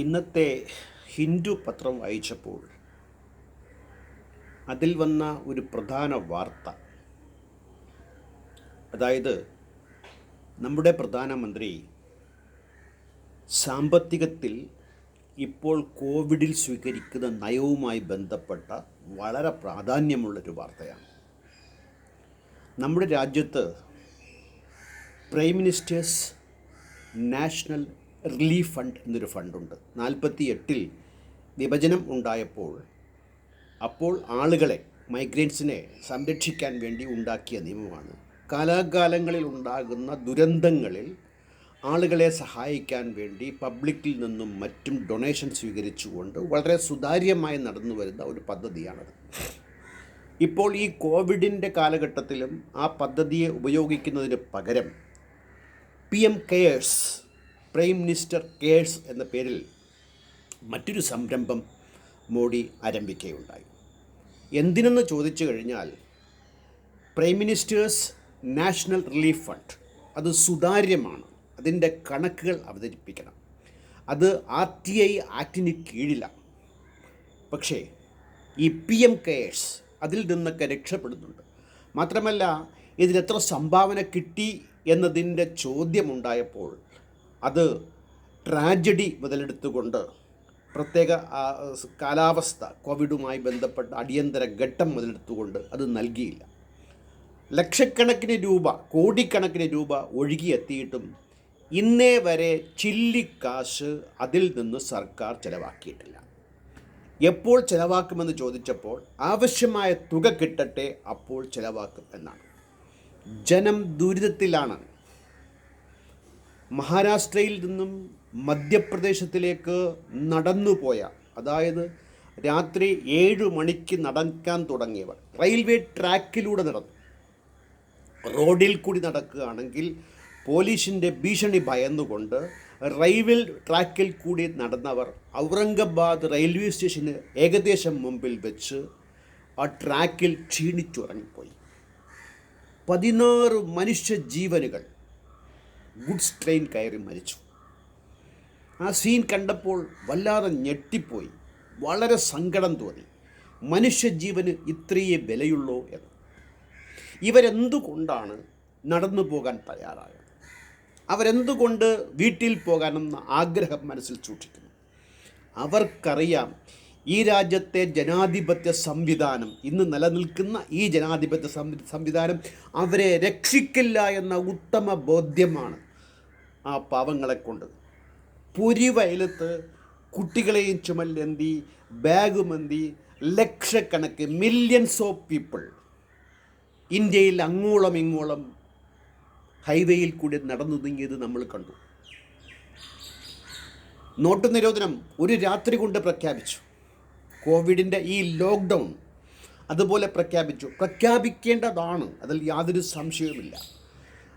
ഇന്നത്തെ ഹിന്ദു പത്രം വായിച്ചപ്പോൾ അതിൽ വന്ന ഒരു പ്രധാന വാർത്ത, അതായത് നമ്മുടെ പ്രധാനമന്ത്രി സാമ്പത്തികത്തിൽ ഇപ്പോൾ കോവിഡിൽ സ്വീകരിക്കുന്ന നയവുമായി ബന്ധപ്പെട്ട വളരെ പ്രാധാന്യമുള്ളൊരു വാർത്തയാണ്. നമ്മുടെ രാജ്യത്ത് prime ministers national relief fund എന്നൊരു ഫണ്ടുണ്ട്. 48-ൽ വിഭജനം ഉണ്ടായപ്പോൾ ആളുകളെ, മൈഗ്രൻസിനെ സംരക്ഷിക്കാൻ വേണ്ടി ഉണ്ടാക്കിയ നിയമമാണ്. കാലാകാലങ്ങളിൽ ഉണ്ടാകുന്ന ദുരന്തങ്ങളിൽ ആളുകളെ സഹായിക്കാൻ വേണ്ടി പബ്ലിക്കിൽ നിന്നും മറ്റും ഡൊണേഷൻ സ്വീകരിച്ചുകൊണ്ട് വളരെ സുതാര്യമായി നടന്നു വരുന്ന ഒരു പദ്ധതിയാണത്. ഇപ്പോൾ ഈ കോവിഡിൻ്റെ കാലഘട്ടത്തിലും ആ പദ്ധതിയെ ഉപയോഗിക്കുന്നതിന് പകരം PM cares, prime minister cares എന്ന പേരിൽ മറ്റൊരു സംരംഭം മോഡി ആരംഭിക്കുകയുണ്ടായി. എന്തിനെന്ന് ചോദിച്ചു കഴിഞ്ഞാൽ, prime ministers national relief fund അത് സുതാര്യമാണ്. അതിൻ്റെ കണക്കുകൾ അവതരിപ്പിക്കണം. അത് RTI ആക്ടിന് കീഴിലാണ്. പക്ഷേ ഈ PM കെയേഴ്സ് അതിൽ നിന്നൊക്കെ രക്ഷപ്പെടുന്നുണ്ട്. മാത്രമല്ല, ഇതിലെത്ര സംഭാവന കിട്ടി എന്നതിൻ്റെ ചോദ്യമുണ്ടായപ്പോൾ അത് ട്രാജഡി മുതലെടുത്തുകൊണ്ട് പ്രത്യേക കാലാവസ്ഥ, കോവിഡുമായി ബന്ധപ്പെട്ട അടിയന്തര ഘട്ടം മുതലെടുത്തുകൊണ്ട് അത് നൽകിയില്ല. ലക്ഷക്കണക്കിന് രൂപ, കോടിക്കണക്കിന് രൂപ ഒഴുകിയെത്തിയിട്ടും ഇന്നേ വരെ ചില്ലിക്കാശ് അതിൽ നിന്ന് സർക്കാർ ചെലവാക്കിയിട്ടില്ല. എപ്പോൾ ചെലവാക്കുമെന്ന് ചോദിച്ചപ്പോൾ ആവശ്യമായ തുക കിട്ടട്ടെ, അപ്പോൾ ചെലവാക്കും എന്നാണ്. ജനം ദുരിതത്തിലാണ്. മഹാരാഷ്ട്രയിൽ നിന്നും മധ്യപ്രദേശത്തിലേക്ക് നടന്നുപോയ, അതായത് രാത്രി 7 മണിക്ക് നടക്കാൻ തുടങ്ങിയവർ റെയിൽവേ ട്രാക്കിലൂടെ നടന്നു. റോഡിൽ കൂടി നടക്കുകയാണെങ്കിൽ പോലീസിൻ്റെ ഭീഷണി ഭയന്നുകൊണ്ട് റെയിൽവേ ട്രാക്കിൽ കൂടി നടന്നവർ ഔറംഗാബാദ് റെയിൽവേ സ്റ്റേഷന് ഏകദേശം മുമ്പിൽ വെച്ച് ആ ട്രാക്കിൽ ക്ഷീണിച്ചുറങ്ങിപ്പോയി. 16 മനുഷ്യജീവനുകൾ ഗുഡ്സ് ട്രെയിൻ കയറി മരിച്ചു. ആ സീൻ കണ്ടപ്പോൾ വല്ലാതെ ഞെട്ടിപ്പോയി. വളരെ സങ്കടം തോന്നി. മനുഷ്യജീവന് ഇത്രയേ വിലയുള്ളൂ എന്ന്. ഇവരെന്തുകൊണ്ടാണ് നടന്നു പോകാൻ തയ്യാറായത്? അവരെന്തുകൊണ്ട് വീട്ടിൽ പോകാനെന്ന ആഗ്രഹം മനസ്സിൽ സൂക്ഷിക്കുന്നു? അവർക്കറിയാം, ഈ രാജ്യത്തെ ജനാധിപത്യ സംവിധാനം, ഇന്ന് നിലനിൽക്കുന്ന ഈ ജനാധിപത്യ സംവിധാനം അവരെ രക്ഷിക്കില്ല എന്ന ഉത്തമ ബോധ്യമാണ് ആ പാവങ്ങളെക്കൊണ്ട്. പുരിവയലത്ത് കുട്ടികളെയും ചുമലേന്തി ബാഗുമേന്തി ലക്ഷക്കണക്ക്, മില്യൺസ് ഓഫ് പീപ്പിൾ ഇന്ത്യയിൽ അങ്ങോളം ഇങ്ങോളം ഹൈവേയിൽ കൂടി നടന്നു നീങ്ങിയത് നമ്മൾ കണ്ടു. നോട്ട് നിരോധനം ഒരു രാത്രി കൊണ്ട് പ്രഖ്യാപിച്ചു. കോവിഡിൻ്റെ ഈ ലോക്ക്ഡൗൺ അതുപോലെ പ്രഖ്യാപിക്കേണ്ടതാണ്. അതിൽ യാതൊരു സംശയവുമില്ല.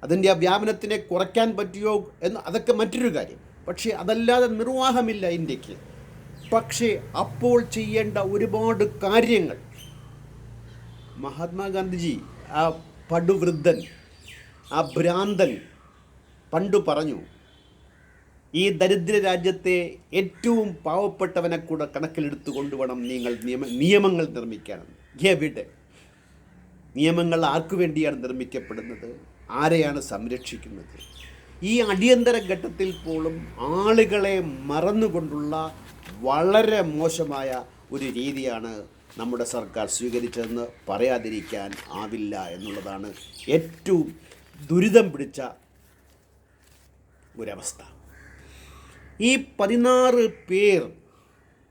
അതിൻ്റെ ആ വ്യാപനത്തിനെ കുറയ്ക്കാൻ പറ്റിയോ എന്ന് അതൊക്കെ മറ്റൊരു കാര്യം. പക്ഷേ അതല്ലാതെ നിർവാഹമില്ല ഇന്ത്യക്ക്. പക്ഷേ അപ്പോൾ ചെയ്യേണ്ട ഒരുപാട് കാര്യങ്ങൾ, മഹാത്മാഗാന്ധിജി, ആ പടുവൃദ്ധൻ, ആ ഭ്രാന്തൻ പണ്ടു പറഞ്ഞു, ഈ ദരിദ്ര രാജ്യത്തെ ഏറ്റവും പാവപ്പെട്ടവനെ കൂടെ കണക്കിലെടുത്തുകൊണ്ട് വേണം നിങ്ങൾ നിയമങ്ങൾ നിർമ്മിക്കാനെന്ന്. എവിടെ നിയമങ്ങൾ ആർക്കു വേണ്ടിയാണ് നിർമ്മിക്കപ്പെടുന്നത്? ആരെയാണ് സംരക്ഷിക്കുന്നത്? ഈ അടിയന്തര ഘട്ടത്തിൽ പോലും ആളുകളെ മറന്നുകൊണ്ടുള്ള വളരെ മോശമായ ഒരു രീതിയാണ് നമ്മുടെ സർക്കാർ സ്വീകരിച്ചതെന്ന് പറയാതിരിക്കാൻ ആവില്ല എന്നുള്ളതാണ് ഏറ്റവും ദുരിതം പിടിച്ച ഒരവസ്ഥ. ഈ 16 പേർ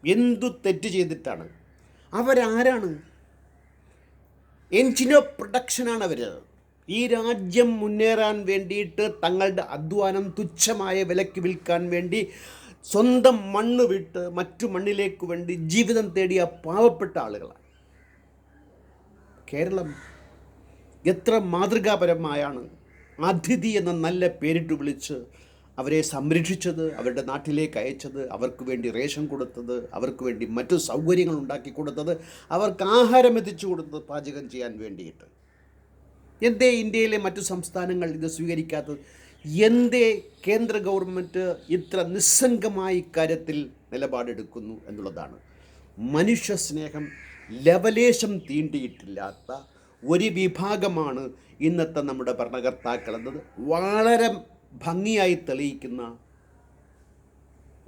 എന്തു തെറ്റ് ചെയ്തിട്ടാണ്? അവരാരാണ്? എൻജിൻ ഓഫ് പ്രൊഡക്ഷനാണ് അവർ. ഈ രാജ്യം മുന്നേറാൻ വേണ്ടിയിട്ട് തങ്ങളുടെ അധ്വാനം തുച്ഛമായ വിലയ്ക്ക് വിൽക്കാൻ വേണ്ടി സ്വന്തം മണ്ണ് വിട്ട് മറ്റു മണ്ണിലേക്ക് വേണ്ടി ജീവിതം തേടിയ പാവപ്പെട്ട ആളുകളാണ്. കേരളം എത്ര മാതൃകാപരമായാണ് അതിഥി എന്ന നല്ല പേരിട്ട് വിളിച്ച് അവരെ സംരക്ഷിച്ചത്, അവരുടെ നാട്ടിലേക്ക് അയച്ചത്, അവർക്ക് വേണ്ടി റേഷൻ കൊടുത്തത്, അവർക്ക് വേണ്ടി മറ്റു സൗകര്യങ്ങൾ ഉണ്ടാക്കി കൊടുത്തത്, അവർക്ക് ആഹാരം എത്തിച്ചു കൊടുത്തത്, പാചകം ചെയ്യാൻ വേണ്ടിയിട്ട്. എന്തേ ഇന്ത്യയിലെ മറ്റു സംസ്ഥാനങ്ങൾ ഇത് സ്വീകരിക്കാത്തത്? എന്തേ കേന്ദ്ര ഗവൺമെൻറ് ഇത്ര നിസ്സംഗമായി ഇക്കാര്യത്തിൽ നിലപാടെടുക്കുന്നു എന്നുള്ളതാണ്. മനുഷ്യ സ്നേഹം ലവലേശം തീണ്ടിയിട്ടില്ലാത്ത ഒരു വിഭാഗമാണ് ഇന്നത്തെ നമ്മുടെ ഭരണകർത്താക്കൾ എന്നത് വളരെ ഭംഗിയായി തെളിയിക്കുന്ന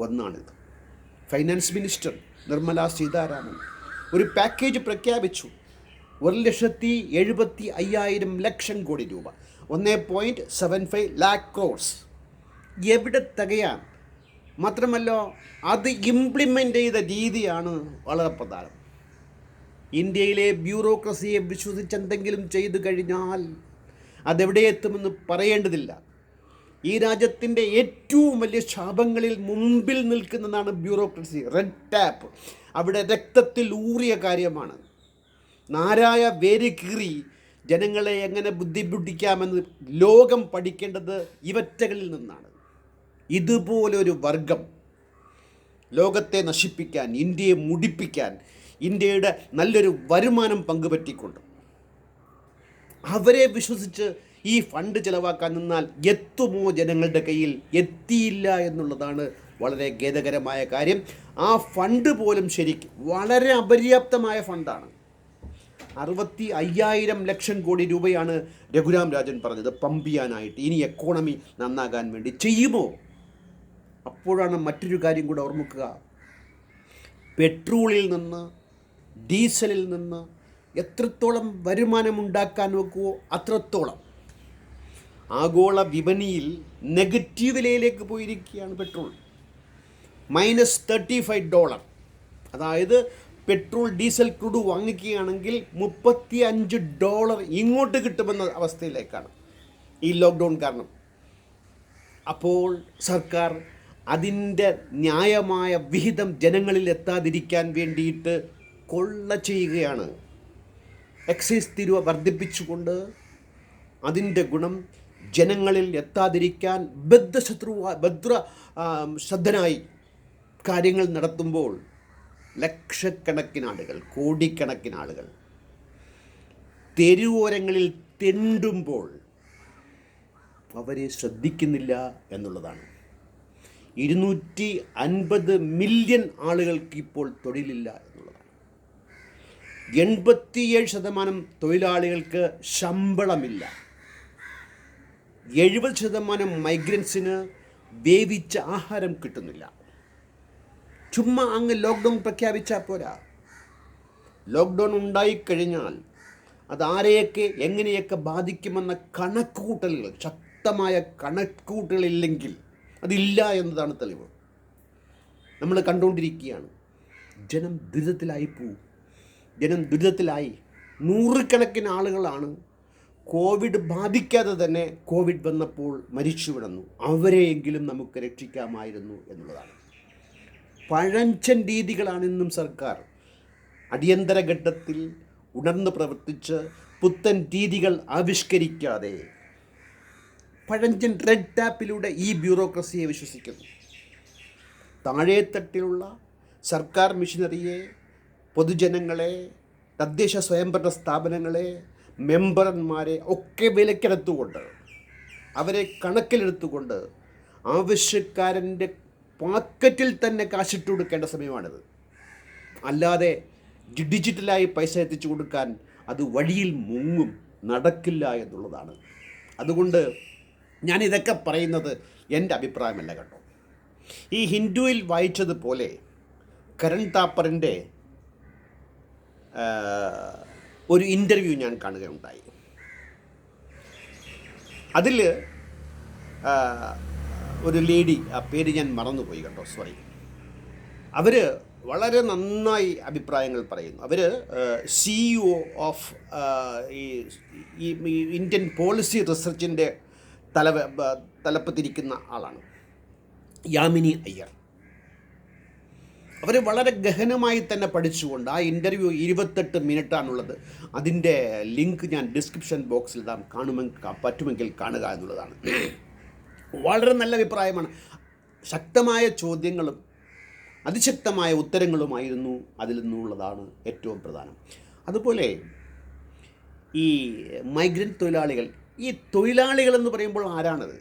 ഒന്നാണിത്. ഫൈനാൻസ് മിനിസ്റ്റർ നിർമ്മല സീതാരാമൻ ഒരു പാക്കേജ് പ്രഖ്യാപിച്ചു. 1,75,000 കോടി രൂപ, 1.75 lakh crores. എവിടെ തികയാൻ? മാത്രമല്ല അത് ഇംപ്ലിമെൻ്റ് ചെയ്ത രീതിയാണ് വളരെ പ്രധാനം. ഇന്ത്യയിലെ ബ്യൂറോക്രസിയെ വിശ്വസിച്ചെന്തെങ്കിലും ചെയ്തു കഴിഞ്ഞാൽ അതെവിടെ എത്തുമെന്ന് പറയേണ്ടതില്ല. ഈ രാജ്യത്തിൻ്റെ ഏറ്റവും വലിയ ശാപങ്ങളിൽ മുമ്പിൽ നിൽക്കുന്നതാണ് ബ്യൂറോക്രസി, റെഡ് ടാപ്പ്. അവിടെ രക്തത്തിൽ ഊറിയ കാര്യമാണ്. നാരായ വേര് കീറി ജനങ്ങളെ എങ്ങനെ ബുദ്ധിമുട്ടിക്കാമെന്ന് ലോകം പഠിക്കേണ്ടത് ഇവറ്റകളിൽ നിന്നാണ്. ഇതുപോലൊരു വർഗം ലോകത്തെ നശിപ്പിക്കാൻ, ഇന്ത്യയെ മുടിപ്പിക്കാൻ, ഇന്ത്യയുടെ നല്ലൊരു വരുമാനം പങ്കുപറ്റിക്കൊണ്ട് അവരെ വിശ്വസിച്ച് ഈ ഫണ്ട് ചിലവാക്കാൻ നിന്നാൽ എത്തുമോ ജനങ്ങളുടെ കയ്യിൽ? എത്തിയില്ല എന്നുള്ളതാണ് വളരെ ഖേദകരമായ കാര്യം. ആ ഫണ്ട് പോലും ശരിക്കും വളരെ അപര്യാപ്തമായ ഫണ്ടാണ്. 65,000 കോടി രൂപയാണ് രഘുരാം രാജൻ പറഞ്ഞത് പമ്പ് ചെയ്യാനായിട്ട്, ഇനി എക്കോണമി നന്നാകാൻ വേണ്ടി. ചെയ്യുമോ? അപ്പോഴാണ് മറ്റൊരു കാര്യം കൂടെ ഓർമ്മിക്കുക. പെട്രോളിൽ നിന്ന്, ഡീസലിൽ നിന്ന് എത്രത്തോളം വരുമാനമുണ്ടാക്കാൻ നോക്കുമോ അത്രത്തോളം ആഗോള വിപണിയിൽ നെഗറ്റീവ് വിലയിലേക്ക് പോയിരിക്കുകയാണ് പെട്രോൾ. -$35. അതായത് പെട്രോൾ ഡീസൽ ക്രൂഡ് വാങ്ങിക്കുകയാണെങ്കിൽ $35 ഇങ്ങോട്ട് കിട്ടുമെന്ന അവസ്ഥയിലേക്കാണ് ഈ ലോക്ക്ഡൗൺ കാരണം. അപ്പോൾ സർക്കാർ അതിൻ്റെ ന്യായമായ വിഹിതം ജനങ്ങളിൽ എത്താതിരിക്കാൻ വേണ്ടിയിട്ട് കൊള്ള ചെയ്യുകയാണ്. എക്സൈസ് തീരുവ വർദ്ധിപ്പിച്ചുകൊണ്ട് അതിൻ്റെ ഗുണം ജനങ്ങളിൽ എത്താതിരിക്കാൻ ശ്രദ്ധനായി കാര്യങ്ങൾ നടത്തുമ്പോൾ ലക്ഷക്കണക്കിന് ആളുകൾ, കോടിക്കണക്കിന് ആളുകൾ തെരുവോരങ്ങളിൽ തെണ്ടുമ്പോൾ അവരെ ശ്രദ്ധിക്കുന്നില്ല എന്നുള്ളതാണ്. 250 മില്യൺ ആളുകൾക്ക് ഇപ്പോൾ തൊഴിലില്ല എന്നുള്ളതാണ്. 87% തൊഴിലാളികൾക്ക് ശമ്പളമില്ല. 70% മൈഗ്രൻസിന് വേവിച്ച ആഹാരം കിട്ടുന്നില്ല. ചുമ്മാ അങ്ങ് ലോക്ക്ഡൗൺ പ്രഖ്യാപിച്ചാൽ പോരാ. ലോക്ക്ഡൗൺ ഉണ്ടായിക്കഴിഞ്ഞാൽ അത് ആരെയൊക്കെ എങ്ങനെയൊക്കെ ബാധിക്കുമെന്ന കണക്കുകൂട്ടലുകൾ, ശക്തമായ കണക്കുകൂട്ടലില്ലെങ്കിൽ അതില്ല എന്നതാണ് തെളിവ്. നമ്മൾ കണ്ടുകൊണ്ടിരിക്കുകയാണ്. ജനം ദുരിതത്തിലായി പോവും. ജനം ദുരിതത്തിലായി. നൂറുകണക്കിന് ആളുകളാണ് കോവിഡ് ബാധിക്കാതെ തന്നെ കോവിഡ് വന്നപ്പോൾ മരിച്ചു കിടന്നു. അവരെയെങ്കിലും നമുക്ക് രക്ഷിക്കാമായിരുന്നു എന്നുള്ളതാണ്. പഴഞ്ചൻ രീതികളാണ് ഇന്നും സർക്കാർ. അടിയന്തര ഘട്ടത്തിൽ ഉണർന്ന് പ്രവർത്തിച്ച് പുത്തൻ രീതികൾ ആവിഷ്കരിക്കാതെ പഴഞ്ചൻ റെഡ് ടാപ്പിലൂടെ ഈ ബ്യൂറോക്രസിയെ വിശ്വസിക്കുന്നു. താഴേത്തട്ടിലുള്ള സർക്കാർ മിഷനറിയെ, പൊതുജനങ്ങളെ, തദ്ദേശ സ്വയംഭരണ സ്ഥാപനങ്ങളെ, മെമ്പർമാരെ ഒക്കെ വിലക്കെടുത്തുകൊണ്ട്, അവരെ കണക്കിലെടുത്തുകൊണ്ട് ആവശ്യക്കാരൻ്റെ പോക്കറ്റിൽ തന്നെ കാശിട്ട് കൊടുക്കേണ്ട സമയമാണിത്. അല്ലാതെ ഡിജിറ്റലായി പൈസ എത്തിച്ചു കൊടുക്കാൻ അത് വഴിയിൽ മുങ്ങും, നടക്കില്ല എന്നുള്ളതാണ്. അതുകൊണ്ട് ഞാനിതൊക്കെ പറയുന്നത് എൻ്റെ അഭിപ്രായമല്ല കേട്ടോ. ഈ ഹിന്ദുവിൽ വായിച്ചതുപോലെ കരൺ താപ്പറിൻ്റെ ഒരു ഇൻ്റർവ്യൂ ഞാൻ കാണുകയുണ്ടായി. അതിൽ ഒരു ലേഡി, ആ പേര് ഞാൻ മറന്നുപോയി കേട്ടോ, സോറി. അവർ വളരെ നന്നായി അഭിപ്രായങ്ങൾ പറയുന്നു. അവർ CEO ഓഫ് ഈ ഇന്ത്യൻ പോളിസി റിസർച്ചിൻ്റെ തലപ്പത്തിരിക്കുന്ന ആളാണ്, യാമിനി അയ്യർ. അവർ വളരെ ഗഹനമായി തന്നെ പഠിച്ചുകൊണ്ട് ആ ഇൻ്റർവ്യൂ 28 മിനിറ്റാണുള്ളത്. അതിൻ്റെ ലിങ്ക് ഞാൻ ഡിസ്ക്രിപ്ഷൻ ബോക്സിൽ ഇടാം, പറ്റുമെങ്കിൽ കാണുക എന്നുള്ളതാണ്. വളരെ നല്ല അഭിപ്രായമാണ്. ശക്തമായ ചോദ്യങ്ങളും അതിശക്തമായ ഉത്തരങ്ങളുമായിരുന്നു അതിൽ നിന്നുള്ളതാണ് ഏറ്റവും പ്രധാനം. അതുപോലെ ഈ മൈഗ്രൻ്റ് തൊഴിലാളികൾ, ഈ തൊഴിലാളികളെന്ന് പറയുമ്പോൾ ആരാണത്?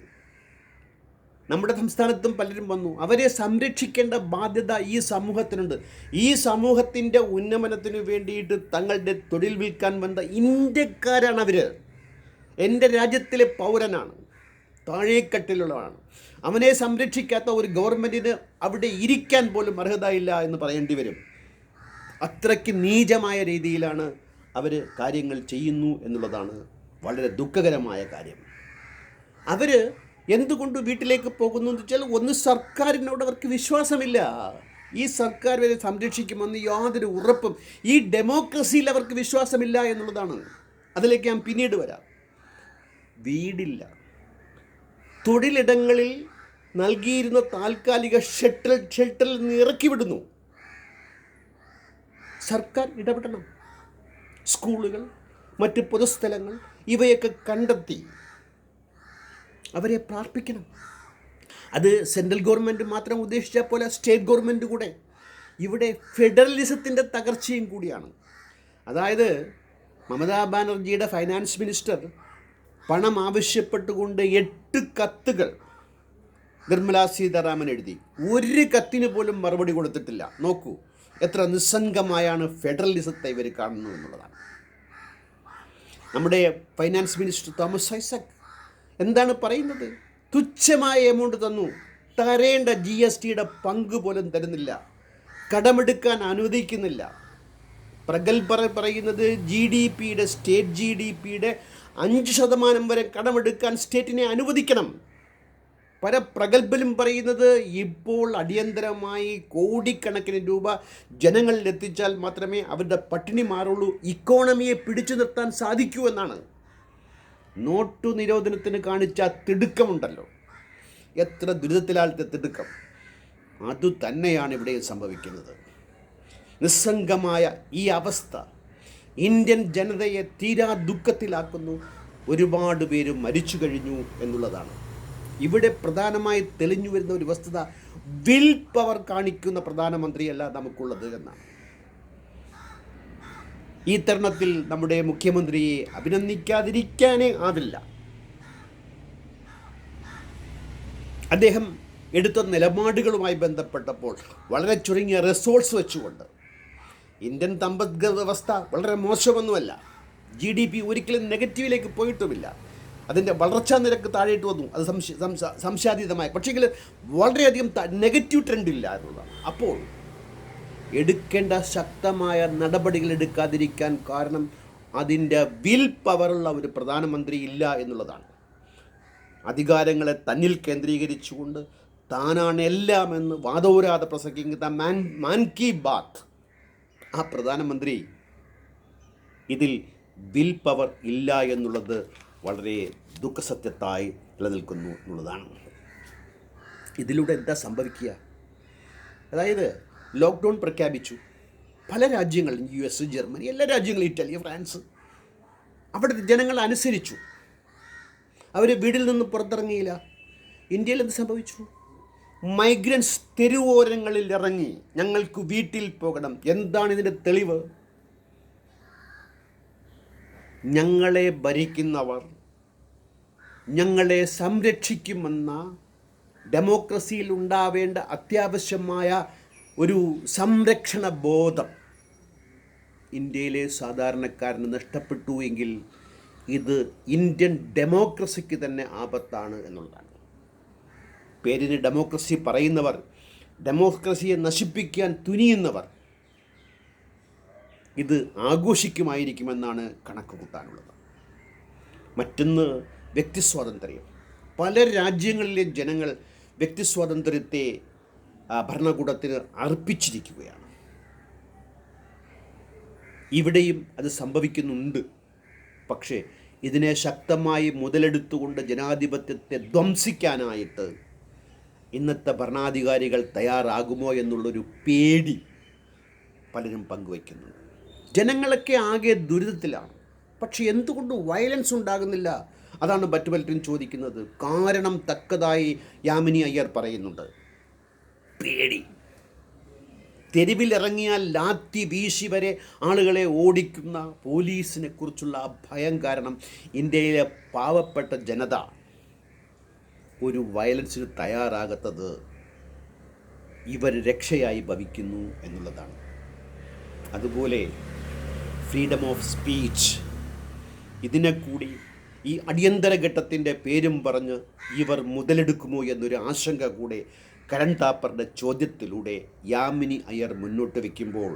നമ്മുടെ സംസ്ഥാനത്തും പലരും വന്നു. അവരെ സംരക്ഷിക്കേണ്ട ബാധ്യത ഈ സമൂഹത്തിനുണ്ട്. ഈ സമൂഹത്തിൻ്റെ ഉന്നമനത്തിനു വേണ്ടിയിട്ട് തങ്ങളുടെ തൊഴിൽ വിൽക്കാൻ വന്ന ഇന്ത്യക്കാരാണ് അവർ. എൻ്റെ രാജ്യത്തിലെ പൗരനാണ്, താഴേക്കട്ടിലുള്ളതാണ്. അവനെ സംരക്ഷിക്കാത്ത ഒരു ഗവൺമെൻറ്റിന് അവിടെ ഇരിക്കാൻ പോലും അർഹതയില്ല എന്ന് പറയേണ്ടി വരും. അത്രയ്ക്ക് നീചമായ രീതിയിലാണ് അവർ കാര്യങ്ങൾ ചെയ്യുന്നു എന്നുള്ളതാണ് വളരെ ദുഃഖകരമായ കാര്യം. അവർ എന്തുകൊണ്ട് വീട്ടിലേക്ക് പോകുന്നു എന്ന് വെച്ചാൽ, ഒന്ന് സർക്കാരിനോട് അവർക്ക് വിശ്വാസമില്ല. ഈ സർക്കാർ വരെ സംരക്ഷിക്കുമെന്ന് യാതൊരു ഉറപ്പും, ഈ ഡെമോക്രസിയിൽ അവർക്ക് വിശ്വാസമില്ല എന്നുള്ളതാണ്. അതിലേക്ക് ഞാൻ പിന്നീട് വരാം. വീടില്ല. തൊഴിലിടങ്ങളിൽ നൽകിയിരുന്ന താൽക്കാലിക ഷെൽട്ടറിൽ നിന്ന് ഇറക്കി വിടുന്നു. സർക്കാർ ഇടപെടണം. സ്കൂളുകൾ, മറ്റ് പൊതുസ്ഥലങ്ങൾ ഇവയൊക്കെ കണ്ടെത്തി അവരെ പ്രാർത്ഥിക്കണം. അത് സെൻട്രൽ ഗവൺമെൻറ് മാത്രം ഉദ്ദേശിച്ച പോലെ സ്റ്റേറ്റ് ഗവൺമെൻറ് കൂടെ. ഇവിടെ ഫെഡറലിസത്തിൻ്റെ തകർച്ചയും കൂടിയാണ്. അതായത് മമതാ ബാനർജിയുടെ ഫൈനാൻസ് മിനിസ്റ്റർ പണം ആവശ്യപ്പെട്ടുകൊണ്ട് 8 കത്തുകൾ നിർമ്മലാ സീതാരാമൻ എഴുതി. ഒരു കത്തിന് പോലും മറുപടി കൊടുത്തിട്ടില്ല. നോക്കൂ എത്ര നിസ്സംഗമായാണ് ഫെഡറലിസത്തെ ഇവർ കാണുന്നു എന്നുള്ളതാണ്. നമ്മുടെ ഫൈനാൻസ് മിനിസ്റ്റർ തോമസ് ഐസക് എന്താണ് പറയുന്നത്? തുച്ഛമായ എമൗണ്ട് തന്നു, തരേണ്ട GSTയുടെ പങ്ക് പോലും തരുന്നില്ല, കടമെടുക്കാൻ അനുവദിക്കുന്നില്ല. പ്രഗത്ഭർ പറയുന്നത് സ്റ്റേറ്റ് GDPയുടെ 5% വരെ കടമെടുക്കാൻ സ്റ്റേറ്റിനെ അനുവദിക്കണം. പല പ്രഗത്ഭരും പറയുന്നത് ഇപ്പോൾ അടിയന്തരമായി കോടിക്കണക്കിന് രൂപ ജനങ്ങളിൽ എത്തിച്ചാൽ മാത്രമേ അവരുടെ പട്ടിണി മാറുള്ളൂ, ഇക്കോണമിയെ പിടിച്ചു നിർത്താൻ സാധിക്കൂ എന്നാണ്. നോട്ടു നിരോധനത്തിന് കാണിച്ച തിടുക്കമുണ്ടല്ലോ, എത്ര ദുരിതത്തിലാലത്തെ തിടുക്കം, അതുതന്നെയാണ് ഇവിടെ സംഭവിക്കുന്നത്. നിസ്സംഗമായ ഈ അവസ്ഥ ഇന്ത്യൻ ജനതയെ തീരാ ദുഃഖത്തിലാക്കുന്നു. ഒരുപാട് പേര് മരിച്ചു കഴിഞ്ഞു എന്നുള്ളതാണ് ഇവിടെ പ്രധാനമായി തെളിഞ്ഞു വരുന്ന ഒരു വസ്തുത. വിൽ പവർ കാണിക്കുന്ന പ്രധാനമന്ത്രിയല്ല നമുക്കുള്ളത് എന്നാണ്. ഈ തരുണത്തിൽ നമ്മുടെ മുഖ്യമന്ത്രിയെ അഭിനന്ദിക്കാതിരിക്കാനേ ആവില്ല. അദ്ദേഹം എടുത്ത നിലപാടുകളുമായി ബന്ധപ്പെട്ടപ്പോൾ വളരെ ചുരുങ്ങിയ റിസോഴ്സ് വെച്ചുകൊണ്ട് ഇന്ത്യൻ സമ്പദ് വ്യവസ്ഥ വളരെ മോശമൊന്നുമല്ല. GDP ഒരിക്കലും നെഗറ്റീവിലേക്ക് പോയിട്ടുമില്ല. അതിൻ്റെ വളർച്ചാ നിരക്ക് താഴേട്ട് വന്നു, അത് സംശയാതീതമായി. പക്ഷേങ്കിൽ വളരെയധികം നെഗറ്റീവ് ട്രെൻഡ് ഇല്ല എന്നുള്ളതാണ്. അപ്പോൾ എടുക്കേണ്ട ശക്തമായ നടപടികൾ എടുക്കാതിരിക്കാൻ കാരണം അതിൻ്റെ വിൽ പവറുള്ള ഒരു പ്രധാനമന്ത്രി ഇല്ല എന്നുള്ളതാണ്. അധികാരങ്ങളെ തന്നിൽ കേന്ദ്രീകരിച്ചുകൊണ്ട് താനാണ് എല്ലാം എന്ന് വാദോരാതെ പ്രസംഗിക്കുന്ന മാൻ കി ബാത്ത് ആ പ്രധാനമന്ത്രി ഇതിൽ വിൽ പവർ ഇല്ല എന്നുള്ളത് വളരെ ദുഃഖസത്യത്തായി നിലനിൽക്കുന്നു എന്നുള്ളതാണ്. ഇതിലൂടെ എന്താ സംഭവിക്കുക? അതായത് ലോക്ക്ഡൗൺ പ്രഖ്യാപിച്ചു. പല രാജ്യങ്ങളും, US, ജർമ്മനി, എല്ലാ രാജ്യങ്ങളും, ഇറ്റലി, ഫ്രാൻസ്, അവിടുത്തെ ജനങ്ങൾ അനുസരിച്ചു. അവർ വീട്ടിൽ നിന്ന് പുറത്തിറങ്ങിയില്ല. ഇന്ത്യയിൽ എന്ത് സംഭവിച്ചു? മൈഗ്രൻസ് തെരുവോരങ്ങളിൽ ഇറങ്ങി ഞങ്ങൾക്ക് വീട്ടിൽ പോകണം. എന്താണ് ഇതിൻ്റെ തെളിവ്? ഞങ്ങളെ ഭരിക്കുന്നവർ ഞങ്ങളെ സംരക്ഷിക്കുമെന്ന ഡെമോക്രസിയിൽ ഉണ്ടാവേണ്ട അത്യാവശ്യമായ ഒരു സംരക്ഷണ ബോധം ഇന്ത്യയിലെ സാധാരണക്കാരന് നഷ്ടപ്പെട്ടു എങ്കിൽ ഇത് ഇന്ത്യൻ ഡെമോക്രസിക്ക് തന്നെ ആപത്താണ് എന്നുള്ളതാണ്. പേരിന് ഡെമോക്രസി പറയുന്നവർ, ഡെമോക്രസിയെ നശിപ്പിക്കാൻ തുനിയുന്നവർ ഇത് ആഘോഷിക്കുമായിരിക്കുമെന്നാണ് കണക്ക് കൂട്ടാനുള്ളത്. മറ്റൊന്ന് വ്യക്തിസ്വാതന്ത്ര്യം. പല രാജ്യങ്ങളിലെ ജനങ്ങൾ വ്യക്തിസ്വാതന്ത്ര്യത്തെ ഭരണകൂടത്തിന് അർപ്പിച്ചിരിക്കുകയാണ്. ഇവിടെയും അത് സംഭവിക്കുന്നുണ്ട്. പക്ഷേ ഇതിനെ ശക്തമായി മുതലെടുത്തുകൊണ്ട് ജനാധിപത്യത്തെ ധ്വംസിക്കാനായിട്ട് ഇന്നത്തെ ഭരണാധികാരികൾ തയ്യാറാകുമോ എന്നുള്ളൊരു പേടി പലരും പങ്കുവയ്ക്കുന്നുണ്ട്. ജനങ്ങളൊക്കെ ആകെ ദുരിതത്തിലാണ്. പക്ഷെ എന്തുകൊണ്ട് വയലൻസ് ഉണ്ടാകുന്നില്ല? അതാണ് മറ്റു പലരും ചോദിക്കുന്നത്. കാരണം തക്കതായി യാമിനി അയ്യർ പറയുന്നുണ്ട്. പേടി. തെരുവിലിറങ്ങിയാൽ ലാത്തി വീശി വരെ ആളുകളെ ഓടിക്കുന്ന പോലീസിനെ കുറിച്ചുള്ള ഭയം കാരണം ഇന്ത്യയിലെ പാവപ്പെട്ട ജനത ഒരു വയലൻസിന് തയ്യാറാകാത്തത് ഇവർ രക്ഷയായി ഭവിക്കുന്നു എന്നുള്ളതാണ്. അതുപോലെ ഫ്രീഡം ഓഫ് സ്പീച്ച്, ഇതിനെ കൂടി ഈ അടിയന്തര ഘട്ടത്തിൻ്റെ പേരും പറഞ്ഞ് ഇവർ മുതലെടുക്കുമോ എന്നൊരു ആശങ്ക കൂടെ കരൺ താപ്പറുടെ ചോദ്യത്തിലൂടെ യാമിനി അയ്യർ മുന്നോട്ട് വയ്ക്കുമ്പോൾ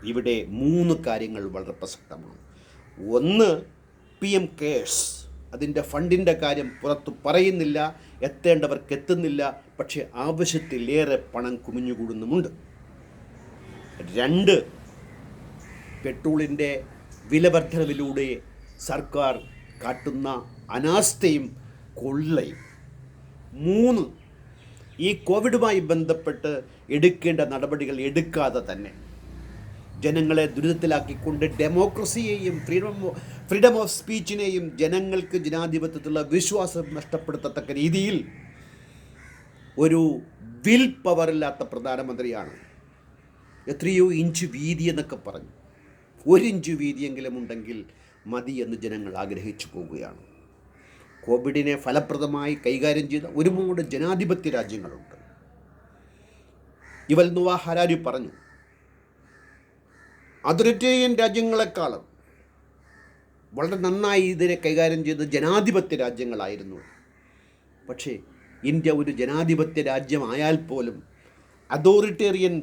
ഇവിടെ 3 കാര്യങ്ങൾ വളരെ പ്രസക്തമാണ്. ഒന്ന്, PM കെയർസ്, അതിൻ്റെ ഫണ്ടിൻ്റെ കാര്യം പുറത്തു പറയുന്നില്ല, എത്തേണ്ടവർക്ക് എത്തുന്നില്ല, പക്ഷേ ആവശ്യത്തിലേറെ പണം കുമിഞ്ഞുകൂടുന്നുമുണ്ട്. 2, പെട്രോളിൻ്റെ വിലവർദ്ധനവിലൂടെ സർക്കാർ കാട്ടുന്ന അനാസ്ഥയും കൊള്ളയും. 3, ഈ കോവിഡുമായി ബന്ധപ്പെട്ട് എടുക്കേണ്ട നടപടികൾ എടുക്കാതെ തന്നെ ജനങ്ങളെ ദുരിതത്തിലാക്കിക്കൊണ്ട് ഡെമോക്രസിയെയും ഫ്രീഡം ഓഫ് സ്പീച്ചിനെയും ജനങ്ങൾക്ക് ജനാധിപത്യത്തിലുള്ള വിശ്വാസം നഷ്ടപ്പെടുത്തത്തക്ക രീതിയിൽ ഒരു വിൽ പവറില്ലാത്ത പ്രധാനമന്ത്രിയാണ്. എത്രയോ ഇഞ്ച് വീതി എന്നൊക്കെ പറഞ്ഞു, 1 ഇഞ്ച് വീതിയെങ്കിലും ഉണ്ടെങ്കിൽ മതി എന്ന് ജനങ്ങൾ ആഗ്രഹിച്ചു പോവുകയാണ്. കോവിഡിനെ ഫലപ്രദമായി കൈകാര്യം ചെയ്ത ഒരുപാട് ജനാധിപത്യ രാജ്യങ്ങളുണ്ട്. യുവൽ നോവ ഹരാരി പറഞ്ഞു, അതോറിറ്റേറിയൻ രാജ്യങ്ങളെക്കാളും വളരെ നന്നായി ഇതിനെ കൈകാര്യം ചെയ്ത ജനാധിപത്യ രാജ്യങ്ങളായിരുന്നു. പക്ഷേ ഇന്ത്യ ഒരു ജനാധിപത്യ രാജ്യമായാൽ പോലും അതോറിറ്റേറിയൻ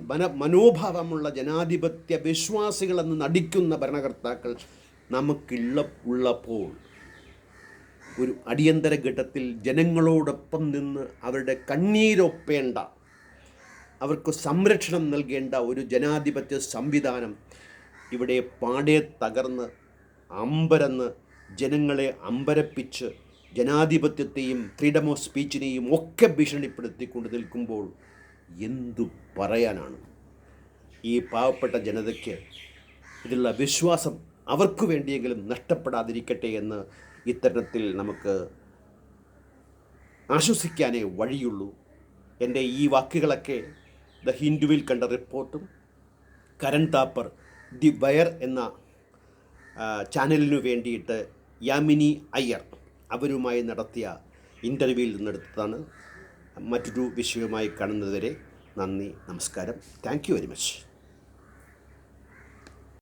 മനോഭാവമുള്ള ജനാധിപത്യ വിശ്വാസികളെന്ന് നടിക്കുന്ന ഭരണകർത്താക്കൾ നമുക്കുള്ളപ്പോൾ ഒരു അടിയന്തര ഘട്ടത്തിൽ ജനങ്ങളോടൊപ്പം നിന്ന് അവരുടെ കണ്ണീരൊപ്പേണ്ട, അവർക്ക് സംരക്ഷണം നൽകേണ്ട ഒരു ജനാധിപത്യ സംവിധാനം ഇവിടെ പാടെ തകർന്ന് അമ്പരന്ന് ജനങ്ങളെ അമ്പരപ്പിച്ച് ജനാധിപത്യത്തെയും ഫ്രീഡം ഓഫ് സ്പീച്ചിനെയും ഒക്കെ ഭീഷണിപ്പെടുത്തിക്കൊണ്ട് നിൽക്കുമ്പോൾ എന്തു പറയാനാണ്? ഈ പാവപ്പെട്ട ജനതയ്ക്ക് ഇതിലുള്ള വിശ്വാസം അവർക്ക് വേണ്ടിയെങ്കിലും നഷ്ടപ്പെടാതിരിക്കട്ടെ എന്ന് ഇത്തരത്തിൽ നമുക്ക് ആശ്വസിക്കാനേ വഴിയുള്ളൂ. എൻ്റെ ഈ വാക്കുകളൊക്കെ ദ ഹിന്ദുവിൽ കണ്ട റിപ്പോർട്ടും കരൺ താപ്പർ ദി വയർ എന്ന ചാനലിനു വേണ്ടിയിട്ട് യാമിനി അയ്യർ അവരുമായി നടത്തിയ ഇൻ്റർവ്യൂവിൽ നിന്നെടുത്തതാണ്. മറ്റൊരു വിഷയവുമായി കാണുന്നതുവരെ നന്ദി, നമസ്കാരം. Thank you very much.